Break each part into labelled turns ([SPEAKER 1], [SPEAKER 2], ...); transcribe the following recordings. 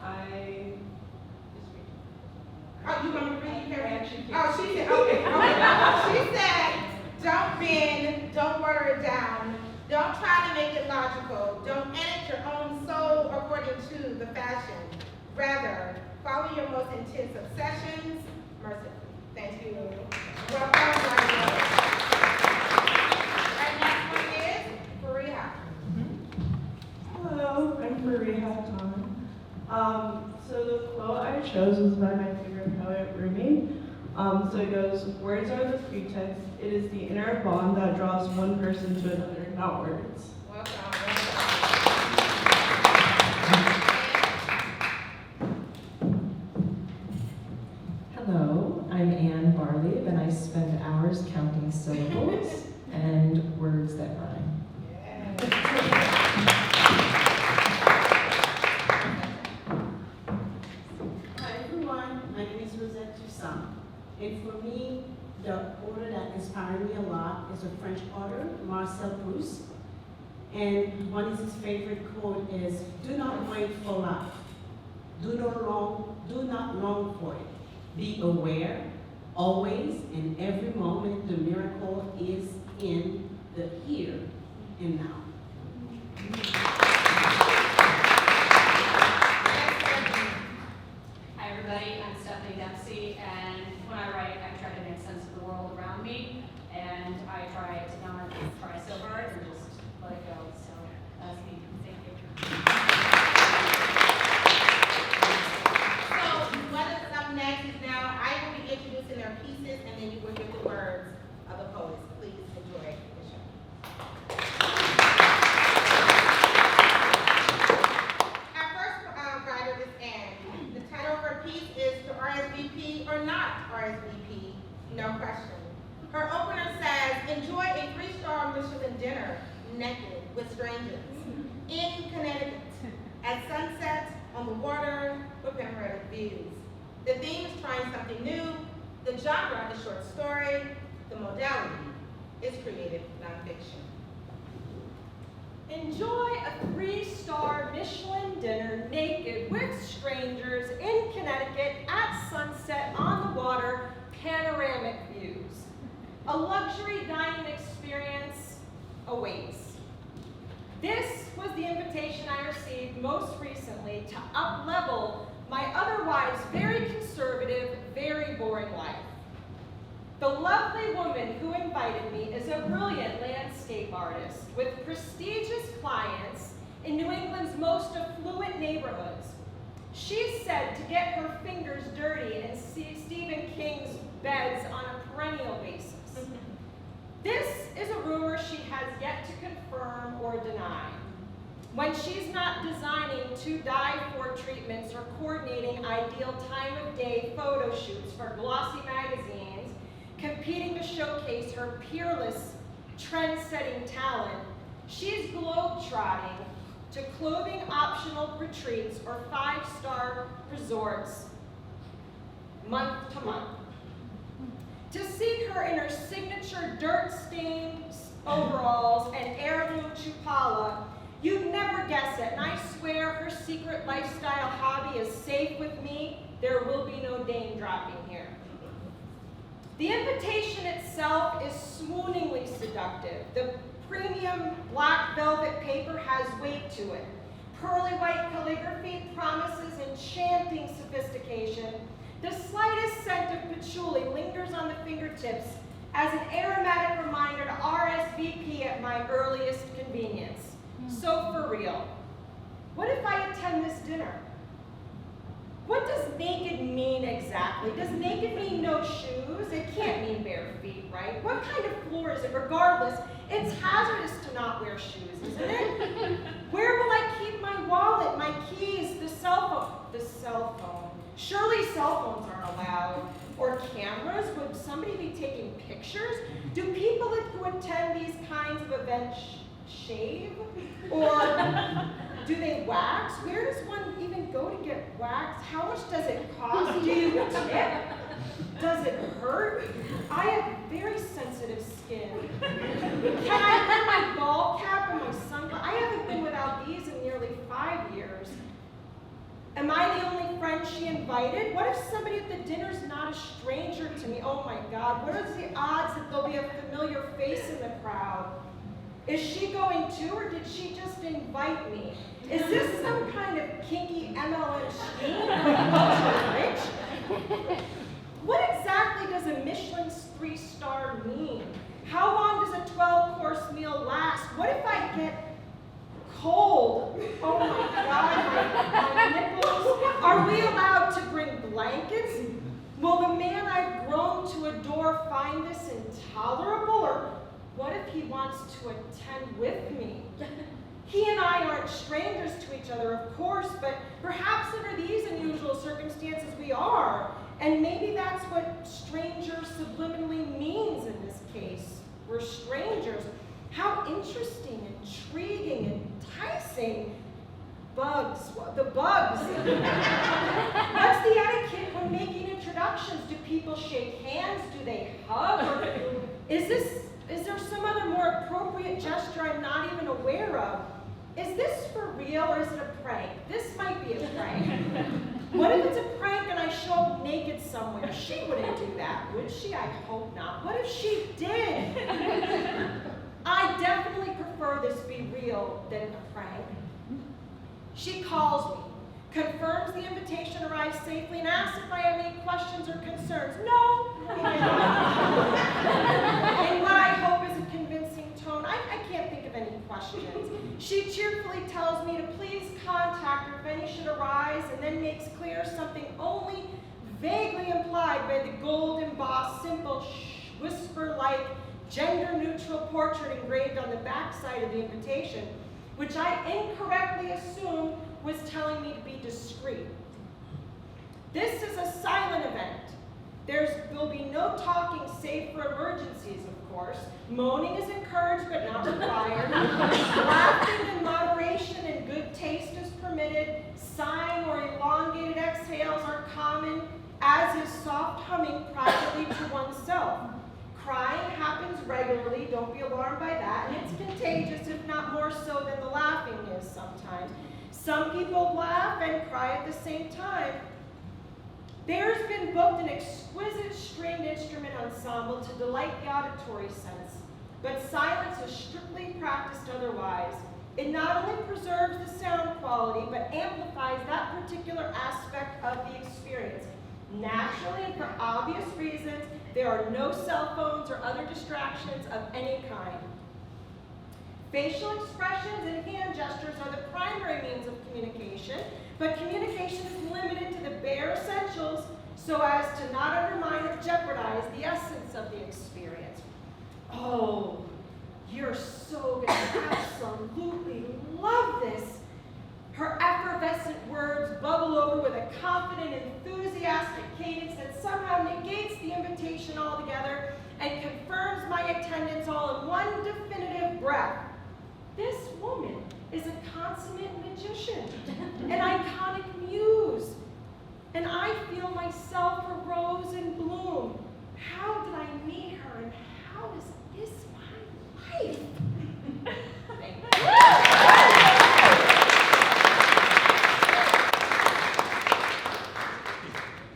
[SPEAKER 1] Oh, you want me to read it, Carrie?
[SPEAKER 2] Actually,
[SPEAKER 1] Oh, she said, okay. She said, don't bend, don't water it down, don't try to make it logical, don't edit your own soul according to the fashion. Rather, follow your most intense obsessions mercifully. Thank you. Welcome, Maria. Our next one is Fariha.
[SPEAKER 2] Hello, I'm Fariha Khan. So the quote I chose was by my favorite poet, Rumi. So it goes, words are the pretext, it is the inner bond that draws one person to another, not words.
[SPEAKER 1] Welcome.
[SPEAKER 3] Hello, I'm Anne Barley, and I spend hours counting syllables and words that rhyme.
[SPEAKER 4] Hi everyone, my name is Rosette Toussaint. And for me, the author that inspired me a lot is a French author, Marcel Proust. And one of his favorite quote is, do not wait for life. Do not long for it. Be aware, always, in every moment, the miracle is in the here and now.
[SPEAKER 5] Hi everybody, I'm Stephanie Dempsey, and when I write, I try to make sense of the world around me, and I try to not try so hard and just let it go. So that's me. Thank you.
[SPEAKER 1] So what is up next is now I will be introducing their pieces and then you will hear the words of the poets. Please enjoy the show. Our first writer is Anne. The title of her piece is to RSVP or not RSVP, no question. Her opener says, enjoy a 3-star Michelin dinner naked with strangers in Connecticut at sunset on the water with panoramic views. The theme is trying something new. The genre is short story. The modality is creative nonfiction.
[SPEAKER 6] Enjoy a 3-star Michelin dinner naked with strangers in Connecticut at sunset on the water, panoramic views. A luxury dining experience awaits. This was the invitation I received most recently to up-level my otherwise very conservative, very boring life. The lovely woman who invited me is a brilliant landscape artist with prestigious clients in New England's most affluent neighborhoods. She's said to get her fingers dirty in Stephen King's beds on a perennial basis. This is a rumor she has yet to confirm or deny. When she's not designing to-die-for treatments or coordinating ideal time-of-day photo shoots for glossy magazines, competing to showcase her peerless, trend-setting talent, she's globe-trotting to clothing-optional retreats or 5-star resorts month to month. To seek her in her signature dirt-stained overalls and heirloom chupala, you'd never guess it, and I swear her secret lifestyle hobby is safe with me. There will be no name dropping here. The invitation itself is swooningly seductive. The premium black velvet paper has weight to it. Pearly white calligraphy promises enchanting sophistication. The slightest scent of patchouli lingers on the fingertips as an aromatic reminder to RSVP at my earliest convenience. So for real, what if I attend this dinner? What does naked mean exactly? Does naked mean no shoes? It can't mean bare feet, right? What kind of floor is it? Regardless, it's hazardous to not wear shoes, isn't it? Where will I keep my wallet, my keys, the cell phone? The cell phone. Surely cell phones aren't allowed. Or cameras? Would somebody be taking pictures? Do people who attend these kinds of events shave? Or do they wax? Where does one even go to get waxed? How much does it cost? Do you tip? Does it hurt? I have very sensitive skin. Can I wear my ball cap and my sunglasses? I haven't been without these in nearly 5 years. Am I the aren't she invited? What if somebody at the dinner's not a stranger to me? Oh my God, what are the odds that there'll be a familiar face in the crowd? Is she going too, or did she just invite me? Is this some kind of kinky MLM scheme? Rich? What exactly does a Michelin 3-star mean? How long does a 12-course meal last? What if I get cold? Oh my God, my nipples. Are we allowed to bring blankets? Will the man I've grown to adore find this intolerable? Or what if he wants to attend with me? He and I aren't strangers to each other, of course, but perhaps under these unusual circumstances we are. And maybe that's what stranger subliminally means in this case. We're strangers. How interesting, intriguing, enticing. Bugs, the bugs. What's the etiquette when making introductions? Do people shake hands? Do they hug? Or is there some other more appropriate gesture I'm not even aware of? Is this for real or is it a prank? This might be a prank. What if it's a prank and I show up naked somewhere? She wouldn't do that, would she? I hope not. What if she did? I definitely prefer this be real than a prank. She calls me, confirms the invitation arrives safely, and asks if I have any questions or concerns. No. In what I hope is a convincing tone, I can't think of any questions. She cheerfully tells me to please contact her if any should arise, and then makes clear something only vaguely implied by the gold-embossed, simple, whisper-like, gender-neutral portrait engraved on the backside of the invitation, which I incorrectly assumed was telling me to be discreet. This is a silent event. There will be no talking save for emergencies, of course. Moaning is encouraged but not required. Laughing in moderation and good taste is permitted. Sighing or elongated exhales are common, as is soft humming privately to oneself. Crying happens regularly, don't be alarmed by that, and it's contagious, if not more so than the laughing is sometimes. Some people laugh and cry at the same time. There's been booked an exquisite stringed instrument ensemble to delight the auditory sense, but silence is strictly practiced otherwise. It not only preserves the sound quality, but amplifies that particular aspect of the experience. Naturally and for obvious reasons, there are no cell phones or other distractions of any kind. Facial expressions and hand gestures are the primary means of communication, but communication is limited to the bare essentials so as to not undermine or jeopardize the essence of the experience. Oh, you're so going to absolutely love this. Her effervescent words bubble over with a confident, enthusiastic cadence that somehow negates the invitation altogether and confirms my attendance all in one definitive breath. This woman is a consummate magician, an iconic muse, and I feel myself a rose in bloom. How did I meet her, and how is this my life? Thank you.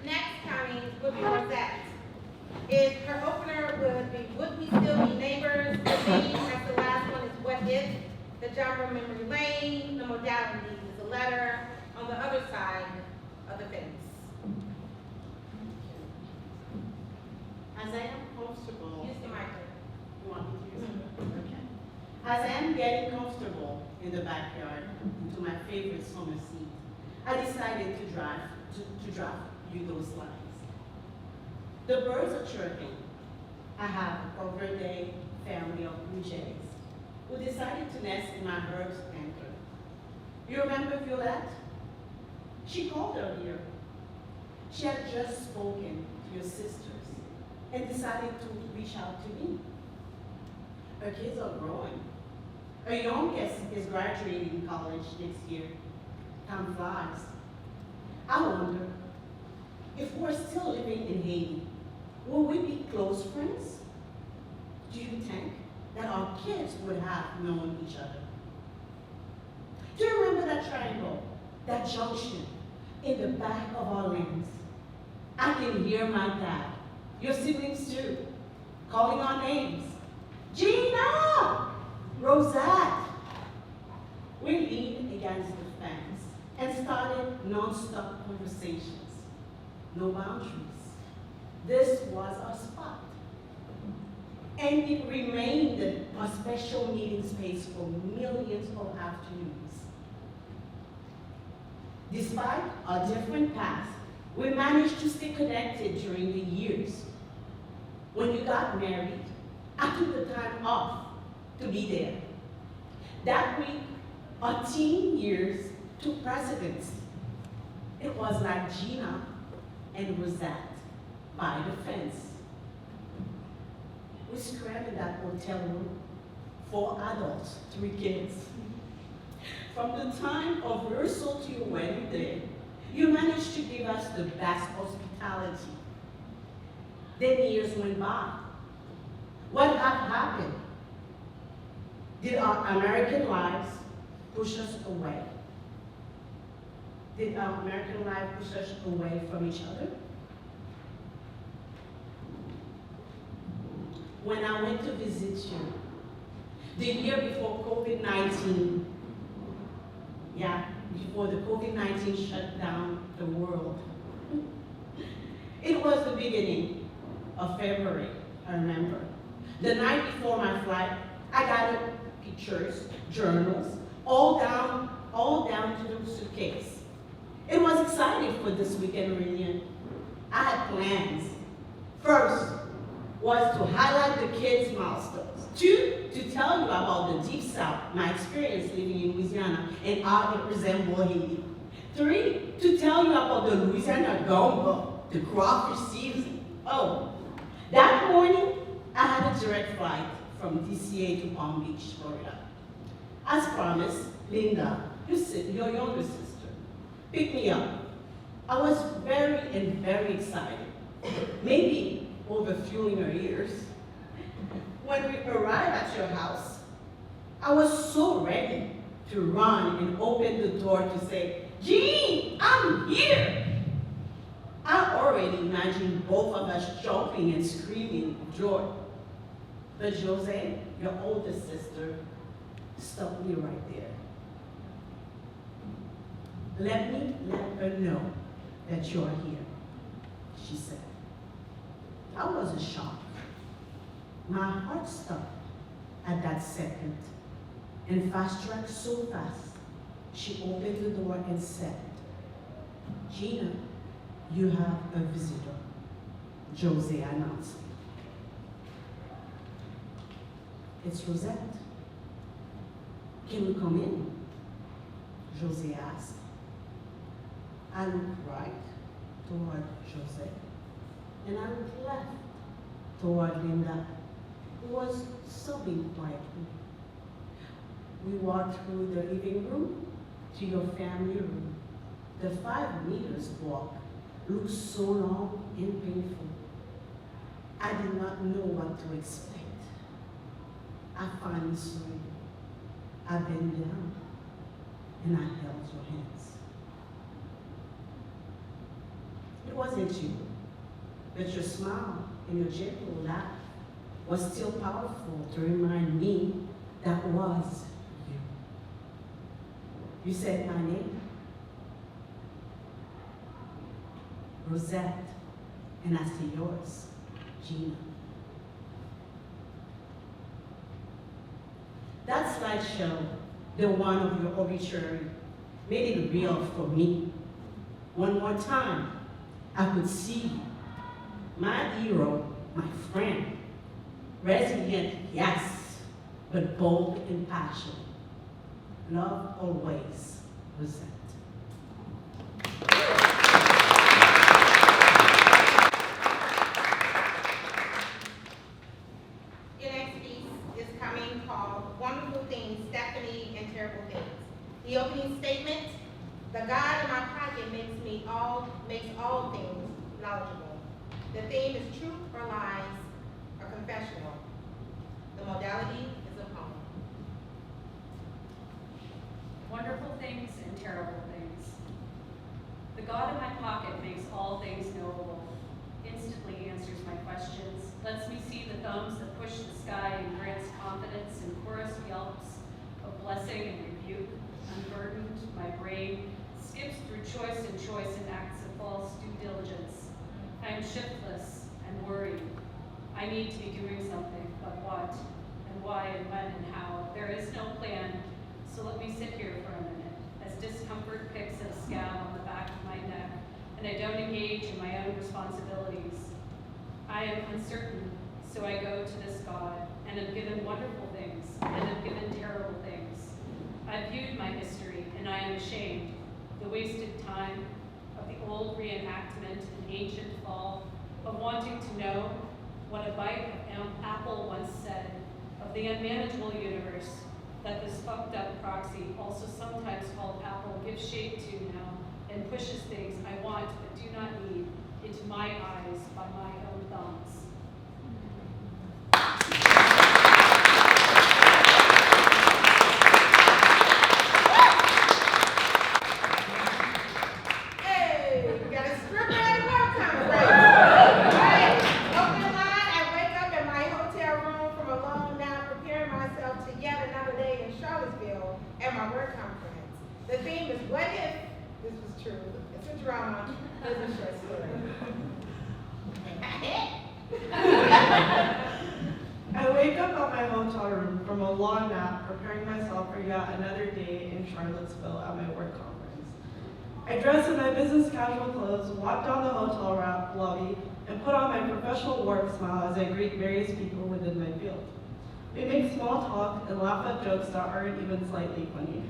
[SPEAKER 1] Next coming would be Rosette. If her opener would we still be neighbors? The name as the last one is what if? The genre memory lane, the modality is a letter on the other side of the fence.
[SPEAKER 4] As I am comfortable.
[SPEAKER 1] Use the mic.
[SPEAKER 4] You want me to use it? Okay. As I am getting comfortable in the backyard to my favorite summer seat, I decided to draft you those lines. The birds are chirping. I have a birthday family of blue jays who decided to nest in my herb's anchor. You remember Violette? She called earlier. She had just spoken to your sisters and decided to reach out to me. Her kids are growing. Her youngest is graduating college next year. Time flies. I wonder, if we're still living in Haiti, will we be close friends? Do you think that our kids would have known each other? Do you remember that triangle, that junction in the back of our lanes. I can hear my dad, your siblings too, calling our names. Gina! Rosette! We leaned against the fence and started non-stop conversations. No boundaries. This was our spot. And it remained a special meeting space for millions of afternoons. Despite our different paths, we managed to stay connected during the years. When you got married, I took the time off to be there. That week, our teen years took precedence. It was like Gina and Rosette by the fence. We scrambled that hotel room, 4 adults, 3 kids. From the time of rehearsal to your wedding day, you managed to give us the best hospitality. Then years went by. What had happened? Did our American lives push us away? Did our American life push us away from each other? When I went to visit you, the year before COVID-19, before the COVID-19 shut down the world, it was the beginning of February, I remember. The night before my flight, I gathered pictures, journals, all down to the suitcase. It was exciting for this weekend reunion. I had plans. First was to highlight the kids' milestones. 2, to tell you about the Deep South, my experience living in Louisiana and how it resembles Haiti. 3, to tell you about the Louisiana gumbo, the crawfish season. Oh, that morning, I had a direct flight from DCA to Palm Beach, Florida. As promised, Linda, your younger sister, picked me up. I was very excited, maybe overfueling her ears. When we arrived at your house, I was so ready to run and open the door to say, "Jean, I'm here!" I already imagined both of us jumping and screaming with joy. But Jose, your oldest sister, stopped me right there. Let me let her know that you're here, she said. I was in shock. My heart stopped at that second and fast-tracked so fast, she opened the door and said, "Gina, you have a visitor," Jose announced. "It's Rosette. Can we come in?" Jose asked. I looked right toward Jose, and I looked left toward Linda, who was sobbing quietly. We walked through the living room to your family room. The 5 meters walk looked so long and painful. I did not know what to expect. I finally saw you. I bent down and I held your hands. It wasn't you, but your smile and your gentle laugh was still powerful to remind me that was you. You said my name, Rosette, and I said yours, Gina. That slideshow, the one of your obituary, made it real for me. One more time, I could see you, my hero, my friend, resilient, yes, but bold and passionate. Love always, Rosette.
[SPEAKER 1] Your next piece is coming called Wonderful Things, Stephanie and Terrible Things. The opening statement, the God in my pocket makes all things knowledgeable. The theme is truth or lies, or confessional. The modality is a poem.
[SPEAKER 5] Wonderful things and terrible things. The God in my pocket makes all things knowable, instantly answers my questions, lets me see the thumbs that push the sky and grants confidence and chorus yelps of blessing and rebuke, unburdened, my brain skips through choice and acts of false due diligence. I am shiftless and worried. I need to be doing something, but what, and why, and when, and how? There is no plan, so let me sit here for a minute, as discomfort picks at a scab on the back of my neck, and I don't engage in my own responsibilities. I am uncertain, so I go to this God, and am given wonderful things, and am given terrible things. I've viewed my history, and I am ashamed. The wasted time of the old reenactment and ancient fall, of wanting to know what a bite of apple once said, of the unmanageable universe that this fucked up proxy, also sometimes called Apple, gives shape to now, and pushes things I want but do not need into my eyes by my own thumbs.
[SPEAKER 1] Hey, we got a stripper at a welcome break. Right? Open line, I wake up in my hotel room from a long nap, preparing myself to yet another day in Charlottesville at my work conference. The theme is what if this was true? It's a drama, it's a short story.
[SPEAKER 2] I wake up at my hotel room from a long nap, preparing myself for yet another day in Charlottesville at my work conference. I dress in my business casual clothes, walk down the hotel lobby, and put on my professional work smile as I greet various people within my field. We make small talk and laugh at jokes that aren't even slightly funny.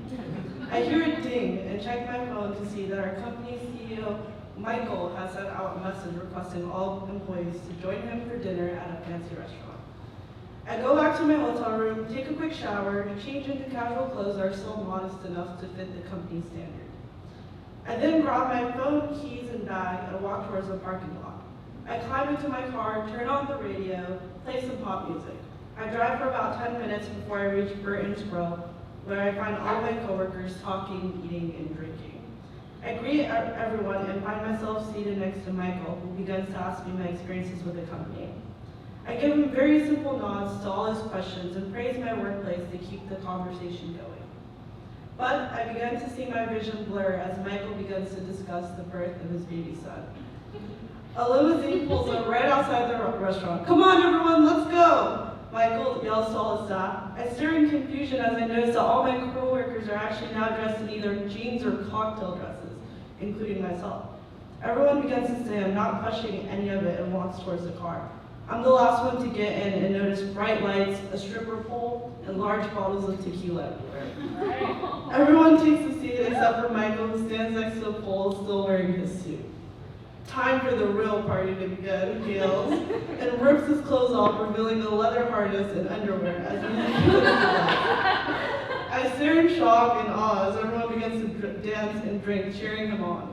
[SPEAKER 2] I hear a ding and check my phone to see that our company's CEO, Michael, has sent out a message requesting all employees to join him for dinner at a fancy restaurant. I go back to my hotel room, take a quick shower, change into casual clothes that are still modest enough to fit the company standard. I then grab my phone, keys, and bag and walk towards the parking lot. I climb into my car, turn on the radio, play some pop music. I drive for about 10 minutes before I reach Burton's Grill, where I find all my coworkers talking, eating, and drinking. I greet everyone and find myself seated next to Michael, who begins to ask me my experiences with the company. I give him very simple nods to all his questions and praise my workplace to keep the conversation going. But I began to see my vision blur as Michael begins to discuss the birth of his baby son. A limousine pulls up right outside the restaurant. "Come on, everyone, let's go!" Michael yells to all his staff. I stare in confusion as I notice that all my coworkers are actually now dressed in either jeans or cocktail dresses, including myself. Everyone begins to stand, not questioning any of it, and walks towards the car. I'm the last one to get in and notice bright lights, a stripper pole, and large bottles of tequila everywhere. Everyone takes a seat except for Michael, who stands next to the pole, still wearing his suit. "Time for the real party to begin," he yells, and rips his clothes off, revealing a leather harness and underwear as he I stare in shock and awe as everyone begins to dance and drink, cheering him on.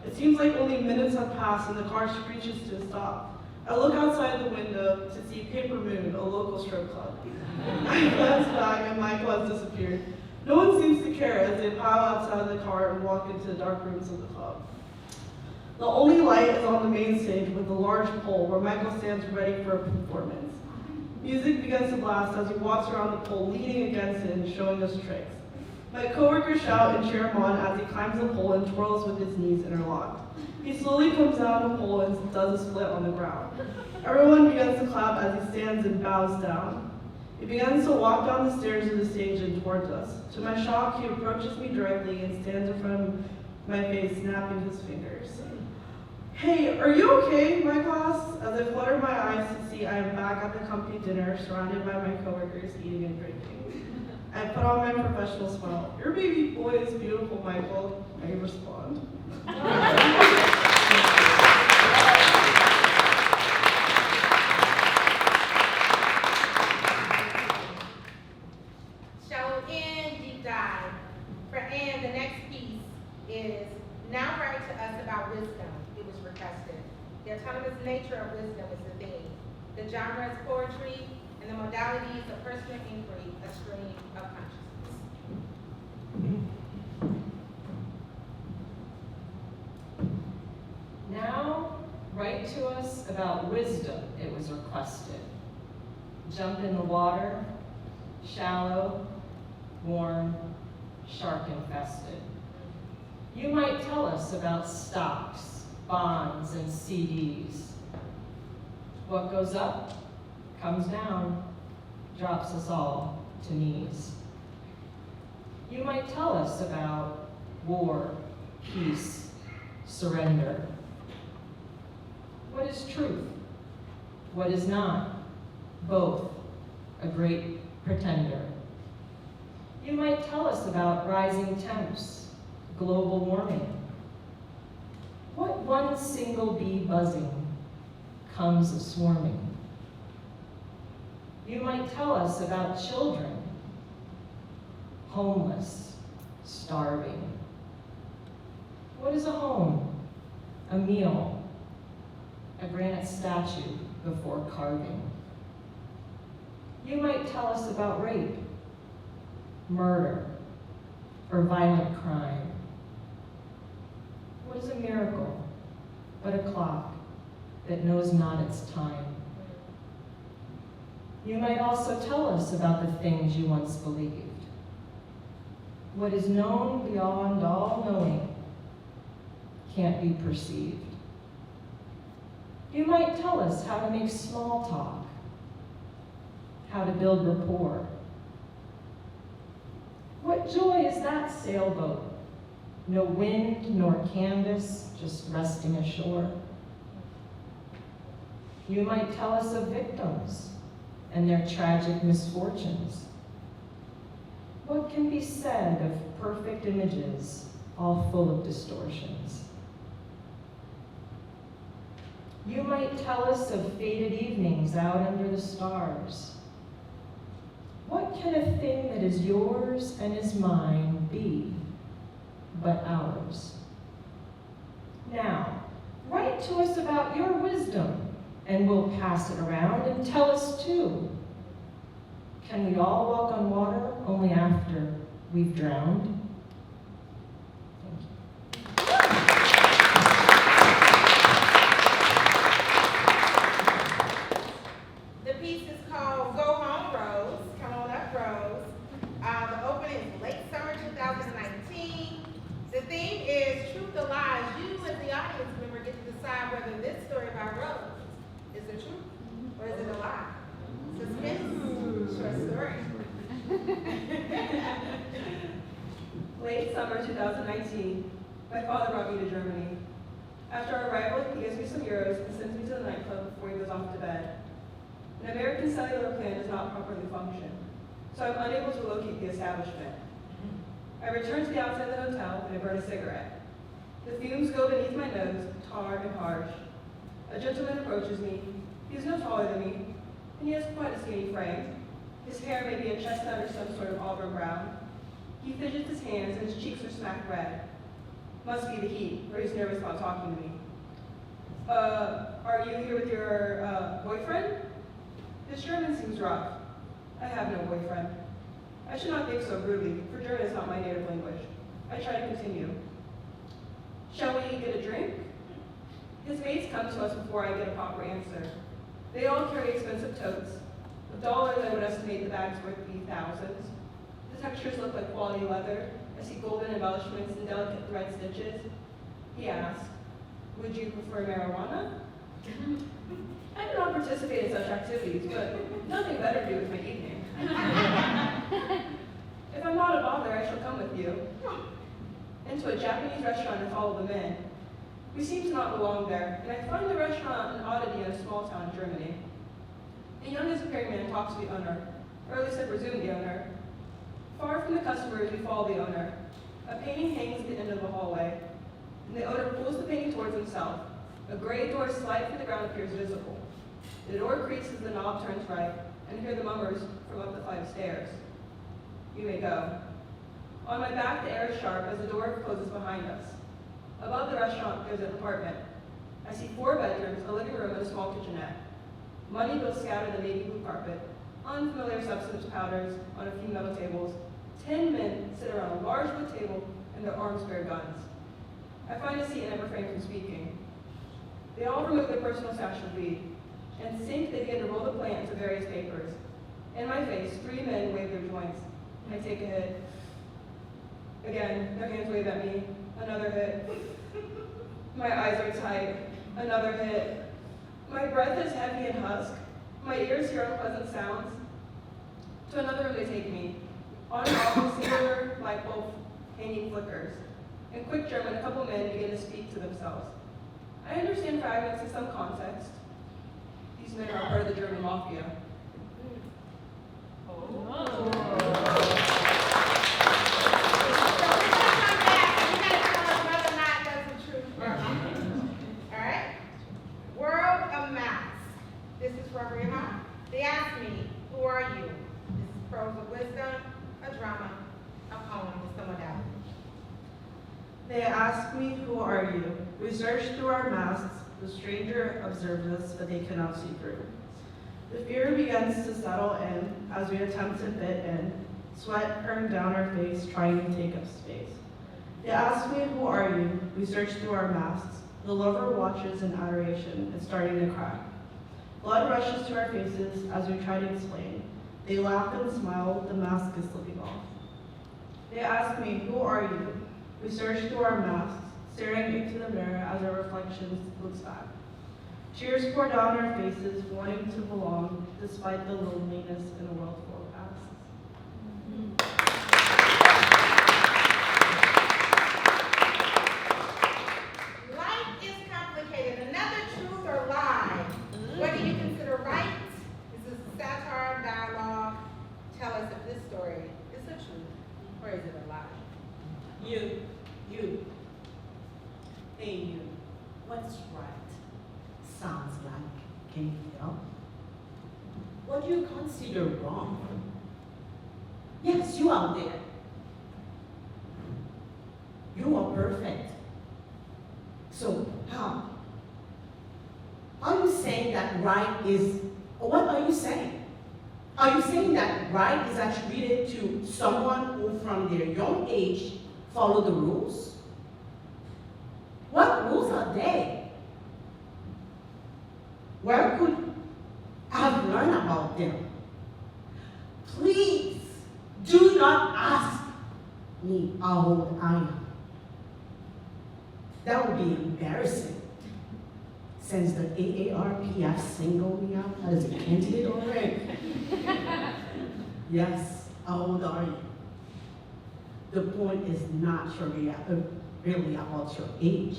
[SPEAKER 2] It seems like only minutes have passed and the car screeches to a stop. I look outside the window to see Paper Moon, a local strip club. I glance back and Michael has disappeared. No one seems to care as they pile outside the car and walk into the dark rooms of the club. The only light is on the main stage with a large pole where Michael stands ready for a performance. Music begins to blast as he walks around the pole, leaning against it and showing us tricks. My coworkers shout and cheer him on as he climbs the pole and twirls with his knees interlocked. He slowly comes down the pole and does a split on the ground. Everyone begins to clap as he stands and bows down. He begins to walk down the stairs of the stage and towards us. To my shock, he approaches me directly and stands in front of my face, snapping his fingers. "Hey, are you okay?" Michael asks, as I flutter my eyes to see I am back at the company dinner, surrounded by my coworkers eating and drinking. I put on my professional smile. "Your baby boy is beautiful, Michael," I respond.
[SPEAKER 1] Shallow End Deep Dive. For Anne, the next piece is Now Write to Us About Wisdom. It was requested. The autonomous nature of wisdom is the theme. The genre is poetry, and the modality is a personal inquiry, a stream of consciousness.
[SPEAKER 3] Write to us about wisdom, it was requested. Jump in the water, shallow, warm, shark infested. You might tell us about stocks, bonds, and CDs. What goes up, comes down, drops us all to knees. You might tell us about war, peace, surrender. What is truth? What is not? Both, a great pretender. You might tell us about rising temps, global warming. What one single bee buzzing comes of swarming? You might tell us about children, homeless, starving. What is a home? A meal, a granite statue before carving. You might tell us about rape, murder, or violent crime. What is a miracle but a clock that knows not its time? You might also tell us about the things you once believed. What is known beyond all knowing can't be perceived. You might tell us how to make small talk, how to build rapport. What joy is that sailboat? No wind nor canvas, just resting ashore. You might tell us of victims and their tragic misfortunes. What can be said of perfect images, all full of distortions? You might tell us of faded evenings out under the stars. What can a thing that is yours and is mine be but ours? Now, write to us about your wisdom, and we'll pass it around and tell us too. Can we all walk on water only after we've drowned?
[SPEAKER 1] The piece is called Go Home, Rose. Come on up, Rose. The opening is late summer 2019. The theme is Truth or Lies. You as the audience member get to decide whether this story about Rose is the truth or is it a lie. Suspense, short story.
[SPEAKER 2] Late summer 2019, my father brought me to Germany. After our arrival, he gives me some euros and sends me to the nightclub before he goes off to bed. An American cellular plan does not properly function, so I'm unable to locate the establishment. I return to the outside of the hotel and I burn a cigarette. The fumes go beneath my nose, tar and harsh. A gentleman approaches me. He is no taller than me, and he has quite a skinny frame. His hair may be a chestnut or some sort of auburn brown. He fidgets his hands and his cheeks are smack red. Must be the heat, or he's nervous about talking to me. Are you here with your boyfriend? His German seems rough. I have no boyfriend. I should not think so rudely, for German is not my native language. I try to continue. Shall we get a drink? His mates come to us before I get a proper answer. They all carry expensive totes. With dollars, I would estimate the bag's worth to be thousands. The textures look like quality leather. I see golden embellishments and delicate thread stitches. He asks, would you prefer marijuana? I do not participate in such activities, but nothing better to do with my evening. If I'm not a bother, I shall come with you. Into a Japanese restaurant and follow them in. We seem to not belong there, and I find the restaurant an oddity in a small town in Germany. A youngest appearing man talks to the owner, or at least I presume the owner. Far from the customers, we follow the owner. A painting hangs at the end of the hallway, and the owner pulls the painting towards himself. A gray door sliding from the ground appears visible. The door creaks as the knob turns right, and hear the mummers from up the flight of stairs. You may go. On my back, the air is sharp as the door closes behind us. Above the restaurant, there's an apartment. I see 4 bedrooms, a living room, and a small kitchenette. Money bills scattered the navy blue carpet. Unfamiliar substance powders on a few metal tables. 10 men sit around a large wood table and their arms bear guns. I find a seat and I refrain from speaking. They all remove their personal stash of weed. In sync, they begin to roll the plant into various papers. In my face, 3 men wave their joints. I take a hit. Again, their hands wave at me. Another hit. My eyes are tight. Another hit. My breath is heavy and husk. My ears hear unpleasant sounds. To another room they take me. On and off, a singular light bulb hanging flickers. In quick German, a couple men begin to speak to themselves. I understand fragments in some context. These men are part of the German mafia.
[SPEAKER 1] So we're gonna come back and you gotta tell us whether or not that's the truth or not. Alright? World of Maps. This is for Rihanna. They asked me, who are you? This is prose of wisdom, a drama, a poem with some modality.
[SPEAKER 2] They ask me, who are you? We search through our masks. The stranger observes us, but they cannot see through. The fear begins to settle in as we attempt to fit in. Sweat earned down our face, trying to take up space. They ask me, who are you? We search through our masks. The lover watches in adoration. It's starting to crack. Blood rushes to our faces as we try to explain. They laugh and smile. The mask is slipping off. They ask me, who are you? We search through our masks, staring into the mirror as our reflection looks back. Tears pour down our faces, wanting to belong, despite the loneliness in a world full of asks.
[SPEAKER 1] Life is complicated. Another truth or lie. What do you consider right? This is satire, dialogue. Tell us if this story is the truth or is it a lie?
[SPEAKER 4] You. Hey, you. What's right? Sounds like, can you tell? What do you consider wrong? Yes, you out there. You are perfect. So, how? Are you saying that right is, or what are you saying? Are you saying that right is attributed to someone who from their young age follow the rules? What rules are they? Where could I have learned about them? Please do not ask me how old I am. That would be embarrassing, since the AARP have singled me out as a candidate already. Yes, how old are you? The point is not really about your age,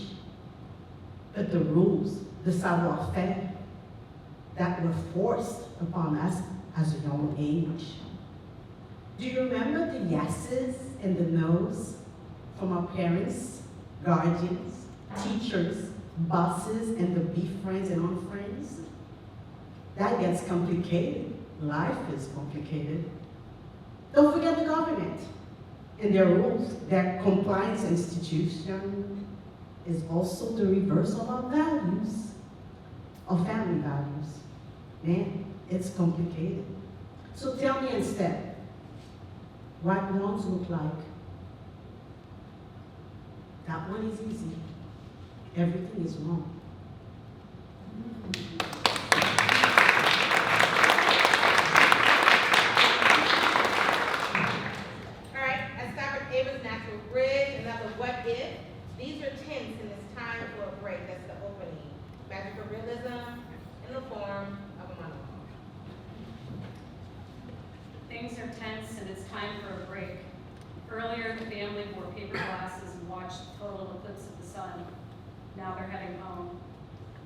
[SPEAKER 4] but the rules, the savoir-faire that were forced upon us as a young age. Do you remember the yeses and the nos from our parents, guardians, teachers, bosses, and the be friends and unfriends? That gets complicated. Life is complicated. Don't forget the government and their rules. Their compliance institution is also the reverse of our values, of family values. Man, it's complicated. So tell me instead, what wrongs look like? That one is easy. Everything is wrong.
[SPEAKER 1] All right, I stop at Ava's Natural Bridge, another what if. These are tense and it's time for a break. That's the opening. Magical realism in the form of a monologue.
[SPEAKER 5] Things are tense and it's time for a break. Earlier, the family wore paper glasses and watched the total eclipse of the sun. Now they're heading home.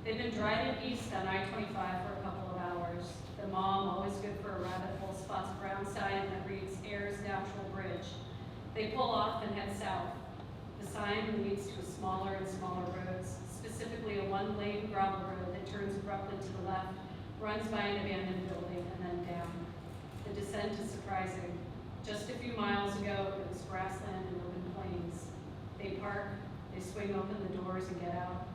[SPEAKER 5] They've been driving east on I-25 for a couple of hours. The mom, always good for a rabbit hole, spots a brown sign that reads Ayers Natural Bridge. They pull off and head south. The sign leads to smaller and smaller roads, specifically a one-lane gravel road that turns abruptly to the left, runs by an abandoned building, and then down. The descent is surprising. Just a few miles ago, it was grassland and open plains. They park, they swing open the doors and get out.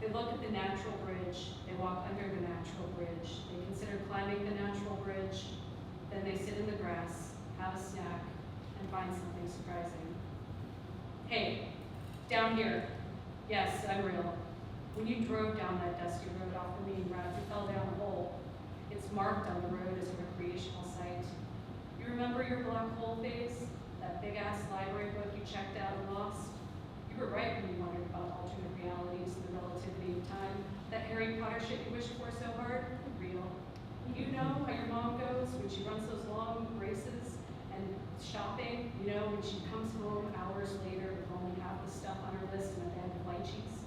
[SPEAKER 5] They look at the natural bridge, they walk under the natural bridge, they consider climbing the natural bridge, then they sit in the grass, have a snack, and find something surprising. Hey, down here. Yes, I'm real. When you drove down that dusty road off the main route, you fell down a hole. It's marked on the road as a recreational site. You remember your black hole phase? That big-ass library book you checked out and lost? You were right when you wondered about alternate realities and the relativity of time. That Harry Potter shit you wished for so hard? Real. You know how your mom goes when she runs those long races and shopping? You know when she comes home hours later with only half the stuff on her list and a bag of white cheese?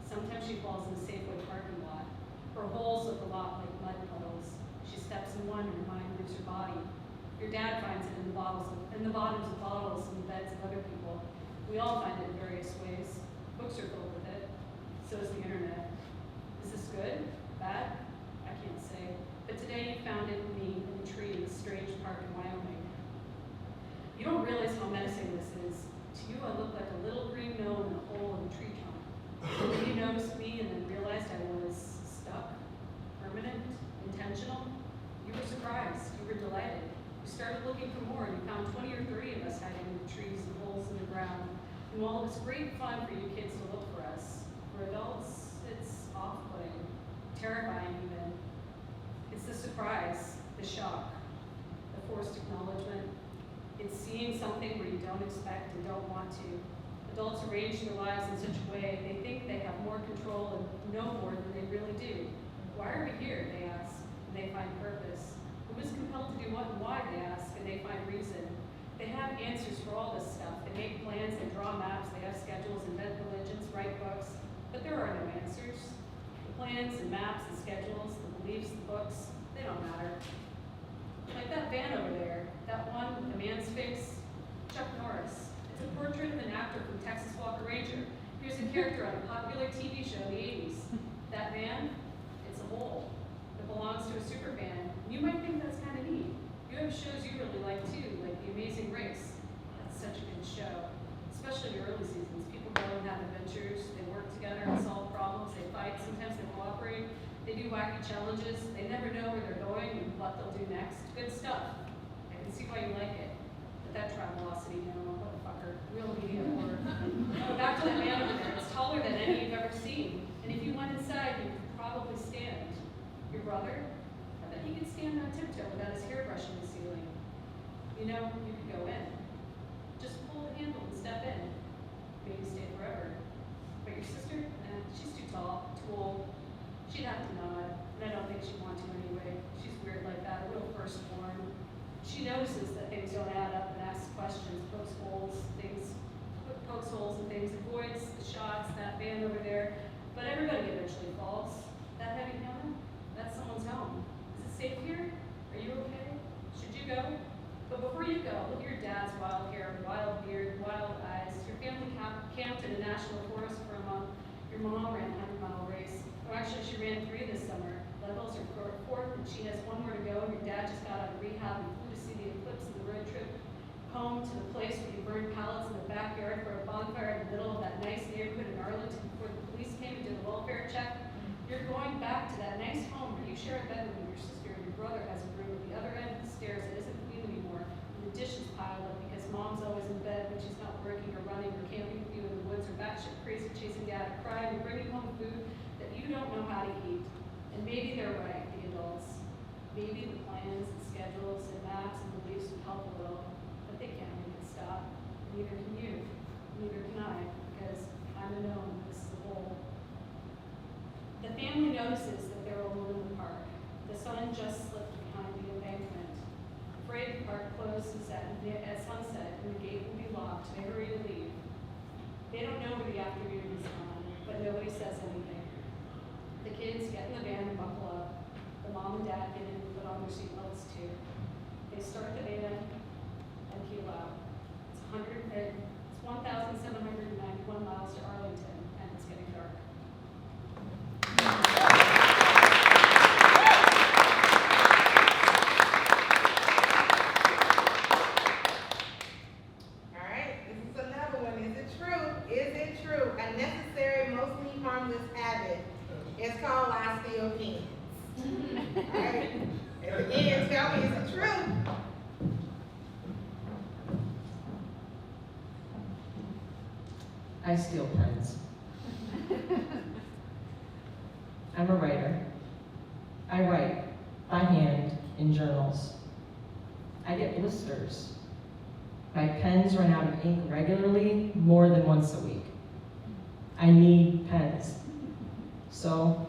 [SPEAKER 5] Sometimes she falls in the Safeway parking lot. Her holes look a lot like mud puddles. She steps in one and her mind moves her body. Your dad finds it in the bottoms of bottles and the beds of other people. We all find it in various ways. Books are filled with it. So is the internet. Is this good? Bad? I can't say. But today you found it in me in a tree in a strange park in Wyoming. You don't realize how menacing this is. To you, I look like a little green gnome in a hole in a tree trunk. And then you noticed me and then realized I was stuck, permanent, intentional. You were surprised. You were delighted. You started looking for more, and you found 20 or 30 of us hiding in the trees and holes in the ground. And while it was great fun for you kids to look for us, for adults, it's off-putting, terrifying even. It's the surprise, the shock, the forced acknowledgement. It's seeing something where you don't expect and don't want to. Adults arrange their lives in such a way they think they have more control and know more than they really do. Why are we here, they ask, and they find purpose. Who is compelled to do what and why, they ask, and they find reason. They have answers for all this stuff. They make plans, they draw maps, they have schedules, invent religions, write books, but there are no answers. The plans and maps and schedules, the beliefs, the books, they don't matter. Like that van over there, that one with the man's face, Chuck Norris. It's a portrait of an actor from Texas Walker Ranger. Here's a character on a popular TV show in the 80s. That van, it's a hole. It belongs to a super fan. You might think that's kind of neat. You have shows you really like too, like The Amazing Race. That's such a good show, especially the early seasons. People go and have adventures. They work together and solve problems. They fight. Sometimes they cooperate. They do wacky challenges. They never know where they're going and what they'll do next. Good stuff. I can see why you like it. But that Travelocity, no, motherfucker. Real media horror. But back to that man over there. It's taller than any you've ever seen. And if you went inside, you could probably stand. Your brother? I bet he could stand on tiptoe without his hair brushing the ceiling. You know, you could go in. Just pull the handle and step in. Maybe stay forever. But your sister? She's too tall, too old. She'd have to nod, and I don't think she'd want to anyway. She's weird like that, a little firstborn. She notices that things don't add up and asks questions, pokes holes in things, avoids the shots, that van over there. But everybody eventually falls. That heavy hammer? That's someone's home. Is it safe here? Are you okay? Should you go? But before you go, look at your dad's wild hair, wild beard, wild eyes. Your family camped in a national forest for a month. Your mom ran a 100-mile race. Or actually, she ran 3 this summer. Levels are 4th, and she has 1 more to go. Your dad just got out of rehab and flew to see the eclipse in the road trip home to the place where you burned pallets in the backyard for a bonfire in the middle of that nice neighborhood in Arlington before the police came and did a welfare check. You're going back to that nice home where you share a bedroom with your sister and your brother has a room at the other end of the stairs that isn't clean anymore. And the dishes piled up because mom's always in bed when she's not working or running or camping with you in the woods or batshit crazy chasing dad or crying or bringing home food that you don't know how to eat. And maybe they're right, the adults. Maybe the plans and schedules and maps and beliefs would help a little, but they can't make it stop. Neither can you. Neither can I, because I'm a gnome. This is a hole. The family notices that they're alone in the park. The sun just slipped behind the embankment. Afraid the park closes at sunset and the gate will be locked. They hurry to leave. They don't know where the afternoon is gone, but nobody says anything. The kids get in the van and buckle up. The mom and dad get in and put on their seatbelts too. They start the van and peel out. It's 1,791 miles to Arlington, and it's getting dark.
[SPEAKER 1] All right, this is another one. Is it true? Is it true? A necessary, mostly harmless habit. It's called I Steal Pens. All right. And again, tell me, is it true?
[SPEAKER 3] I steal pens. in journals. I get blisters. My pens run out of ink regularly, more than once a week. I need pens, so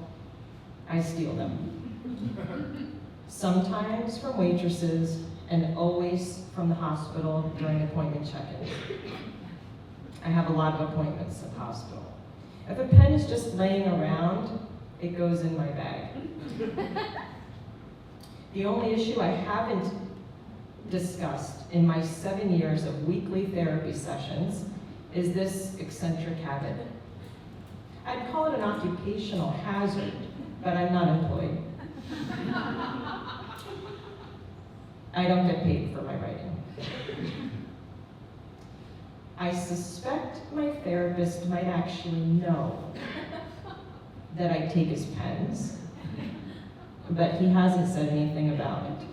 [SPEAKER 3] I steal them. Sometimes from waitresses, and always from the hospital during appointment check-ins. I have a lot of appointments at the hospital. If a pen is just laying around, it goes in my bag. The only issue I haven't discussed in my 7 years of weekly therapy sessions is this eccentric habit. I'd call it an occupational hazard, but I'm not employed. I don't get paid for my writing. I suspect my therapist might actually know that I take his pens, but he hasn't said anything about it.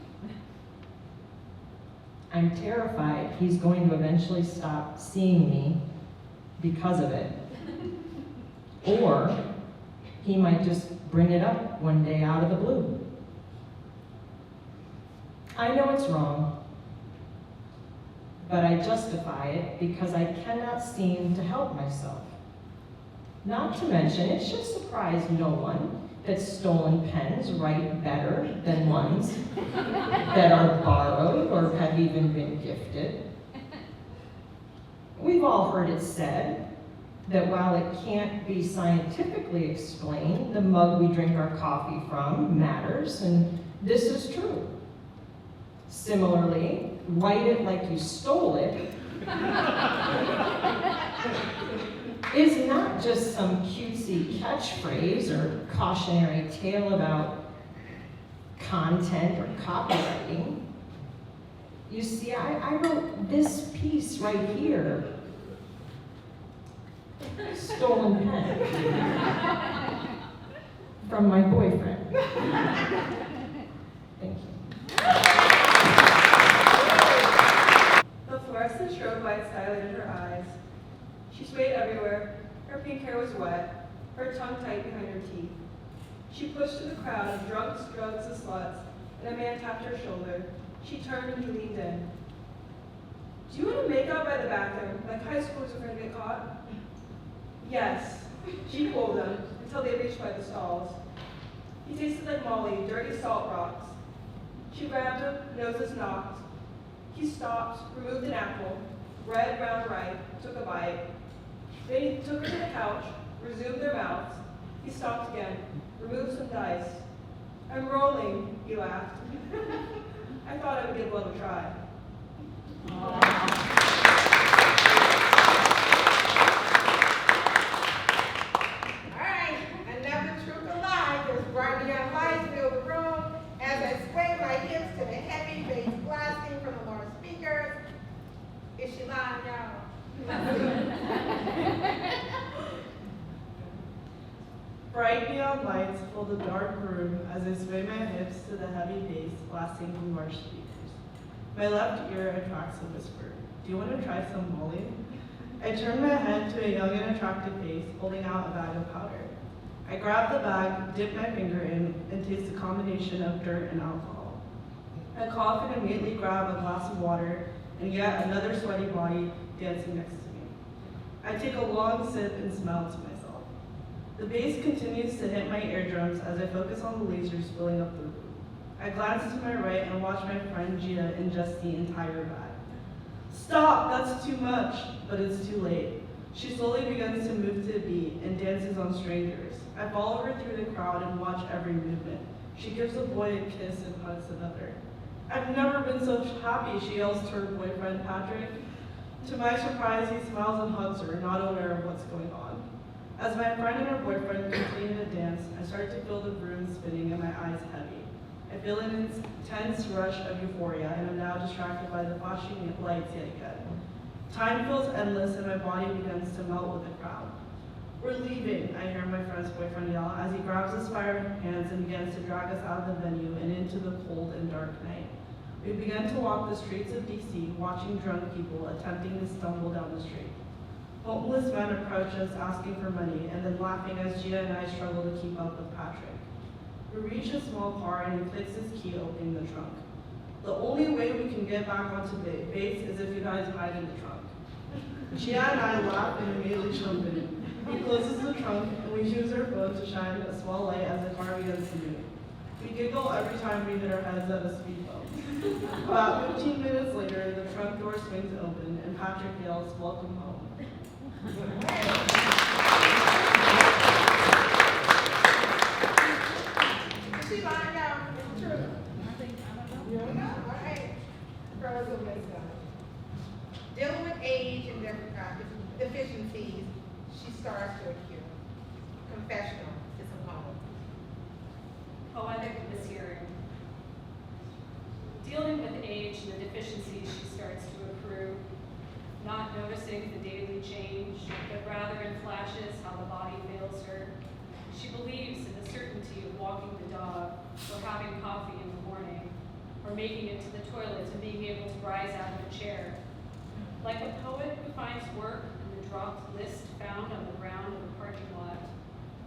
[SPEAKER 3] I'm terrified he's going to eventually stop seeing me because of it. Or he might just bring it up one day out of the blue. I know it's wrong, but I justify it because I cannot seem to help myself. Not to mention, it should surprise no one that stolen pens write better than ones that are borrowed or have even been gifted. We've all heard it said that while it can't be scientifically explained, the mug we drink our coffee from matters, and this is true. Similarly, write it like you stole it is not just some cutesy catchphrase or cautionary tale about content or copywriting. You see, I wrote this piece right here. Stolen pen from my boyfriend. Thank you.
[SPEAKER 2] The fluorescent strobe lights dilated her eyes. She swayed everywhere. Her pink hair was wet, her tongue tight behind her teeth. She pushed through the crowd of drunks, drugs, and sluts, and a man tapped her shoulder. She turned and he leaned in. Do you want to make out by the bathroom, like high schoolers are going to get caught? Yes. She pulled them until they reached by the stalls. He tasted like Molly, dirty salt rocks. She grabbed him, noses knocked. He stopped, removed an apple, red, round, ripe, took a bite. Then he took her to the couch, resumed their mouths. He stopped again, removed some dice. I'm rolling, he laughed. I thought I would give love a try.
[SPEAKER 1] Alright, another truth or lie. This bright neon lights fill the room as I sway my hips to the heavy bass blasting from the loud speakers. Is she lying, y'all?
[SPEAKER 2] Bright neon lights fill the dark room as I sway my hips to the heavy bass blasting from large speakers. My left ear attracts a whisper. Do you want to try some Molly? I turn my head to a young and attractive face holding out a bag of powder. I grab the bag, dip my finger in, and taste a combination of dirt and alcohol. I cough and immediately grab a glass of water and yet another sweaty body dancing next to me. I take a long sip and smile to myself. The bass continues to hit my eardrums as I focus on the lasers filling up the room. I glance to my right and watch my friend Gia ingest the entire bag. Stop, that's too much, but it's too late. She slowly begins to move to the beat and dances on strangers. I follow her through the crowd and watch every movement. She gives a boy a kiss and hugs another. I've never been so happy, she yells to her boyfriend, Patrick. To my surprise, he smiles and hugs her, not aware of what's going on. As my friend and her boyfriend continue to dance, I start to feel the room spinning and my eyes heavy. I feel an intense rush of euphoria and am now distracted by the flashing lights yet again. Time feels endless and my body begins to melt with the crowd. We're leaving, I hear my friend's boyfriend yell as he grabs us by our hands and begins to drag us out of the venue and into the cold and dark night. We begin to walk the streets of DC, watching drunk people attempting to stumble down the street. Homeless men approach us asking for money and then laughing as Gia and I struggle to keep up with Patrick. We reach a small car and he clicks his key opening the trunk. The only way we can get back onto base is if you guys hide in the trunk. Gia and I laugh and immediately jump in. He closes the trunk and we use our phone to shine a small light as the car begins to move. We giggle every time we hit our heads at a speed bump. About 15 minutes later, the trunk door swings open and Patrick yells, "Welcome home."
[SPEAKER 1] Is she lying down? It's true. You don't know? All right. Girls will miss them. Dealing with age and deficiencies, she starts to accrue. Confessional is a poem.
[SPEAKER 5] Poetic mishearing. Dealing with age and the deficiencies she starts to accrue, not noticing the daily change, but rather in flashes how the body fails her. She believes in the certainty of walking the dog, or having coffee in the morning, or making it to the toilet and being able to rise out of a chair. Like a poet who finds work in the dropped list found on the ground of a parking lot,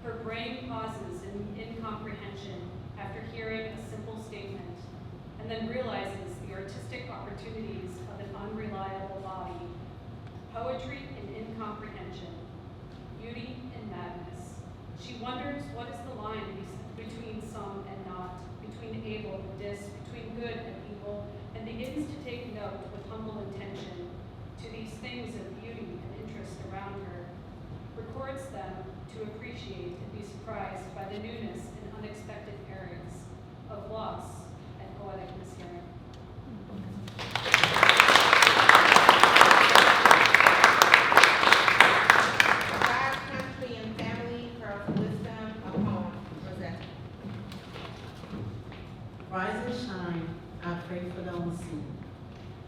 [SPEAKER 5] her brain pauses in incomprehension after hearing a simple statement, and then realizes the artistic opportunities of an unreliable body. Poetry and incomprehension, beauty and madness. She wonders what is the line between some and not, between able and dis, between good and evil, and begins to take note with humble intention to these things of beauty and interest around her, records them to appreciate and be surprised by the newness and unexpected areas of loss and poetic mishearing.
[SPEAKER 1] God, country, and family, pearls of wisdom, a poem. Rosetta.
[SPEAKER 4] Rise and shine, I pray for the unseen.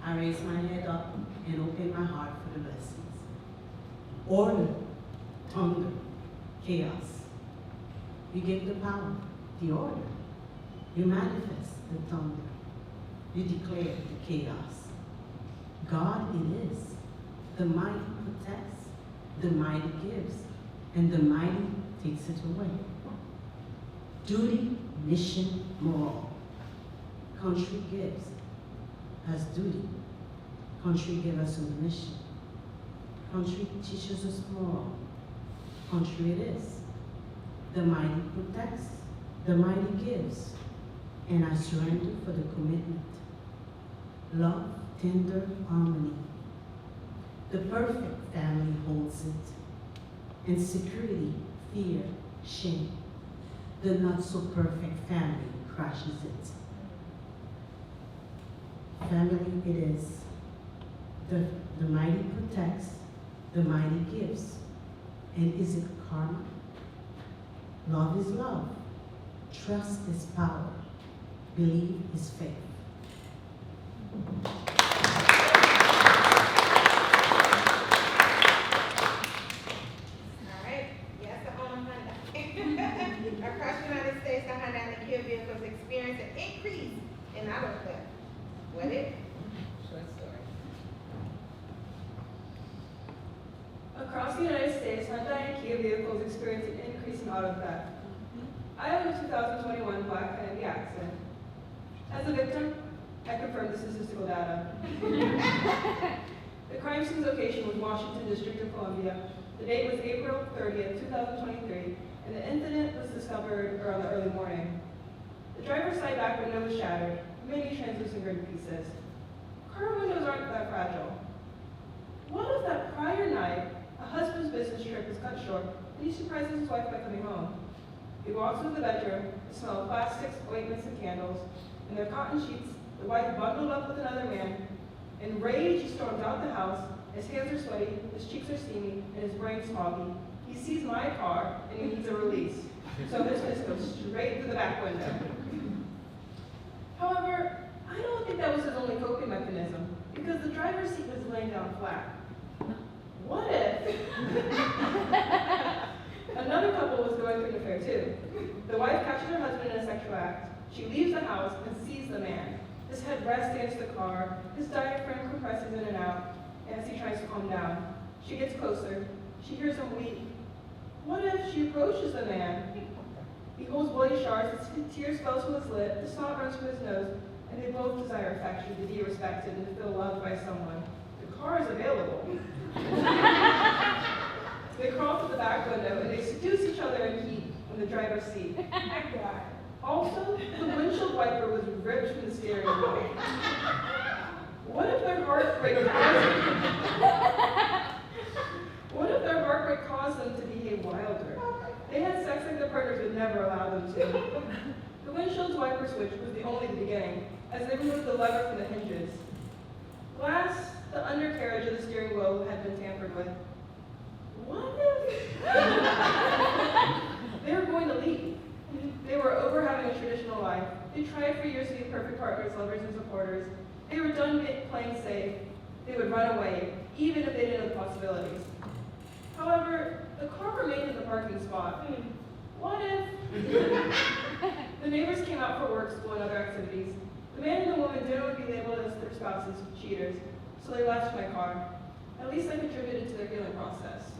[SPEAKER 4] I raise my head up and open my heart for the blessings. Order, thunder, chaos. You give the power, the order. You manifest the thunder. You declare the chaos. God it is. The mighty protects, the mighty gives, and the mighty takes it away. Duty, mission, moral. Country gives as duty. Country gives us a mission. Country teaches us moral. Country it is. The mighty protects, the mighty gives, and I surrender for the commitment. Love, tender harmony. The perfect family holds it. Insecurity, fear, shame. The not so perfect family crashes it. Family it is. The mighty protects, the mighty gives. And is it karma? Love is love. Trust is power. Believe is faith.
[SPEAKER 1] All right. Yes, I own a Honda. Across the United States, the Honda and the Kia vehicles experience an increase in auto theft. What it? Short story.
[SPEAKER 2] Across the United States, Hyundai and Kia vehicles experience an increase in auto theft. I own a 2021 Black Hyundai accident. As a victim, I confirm the statistical data. The crime scene location was Washington, District of Columbia. The date was April 30th, 2023, and the incident was discovered around the early morning. The driver's side back window was shattered, many translucent grid pieces. Car windows aren't that fragile. What if that prior night, a husband's business trip is cut short, and he surprises his wife by coming home? He walks into the bedroom, the smell of plastics, ointments, and candles, and their cotton sheets, the wife bundled up with another man. Enraged, he storms out the house. His hands are sweaty, his cheeks are steamy, and his brain's foggy. He sees my car, and he needs a release. So his fist goes straight through the back window. However, I don't think that was his only coping mechanism, because the driver's seat was laying down flat. What if another couple was going through an affair too? The wife catches her husband in a sexual act. She leaves the house and sees the man. His head rests against the car. His diaphragm compresses in and out as he tries to calm down. She gets closer. She hears him weep. What if she approaches the man? He pulls bloody shards, the tears flow from his lip, the snot runs from his nose, and they both desire affection, to be respected, and to feel loved by someone. The car is available. They crawl through the back window, and they seduce each other in heat in the driver's seat. Also, the windshield wiper was ripped from the steering wheel. What if their heartbreak caused them to behave wilder? They had sex like their partners would never allow them to. The windshield's wiper switch was the only beginning, as they removed the lever from the hinges. Last, the undercarriage of the steering wheel had been tampered with. What if they were going to leave? They were over having a traditional life. They tried for years to be perfect partners, lovers, and supporters. They were done playing safe. They would run away, even if they didn't know the possibilities. However, the car remained in the parking spot. What if the neighbors came out for work, school, and other activities? The man and the woman didn't want to be labeled as their spouses cheaters, so they left my car. At least I contributed to their healing process.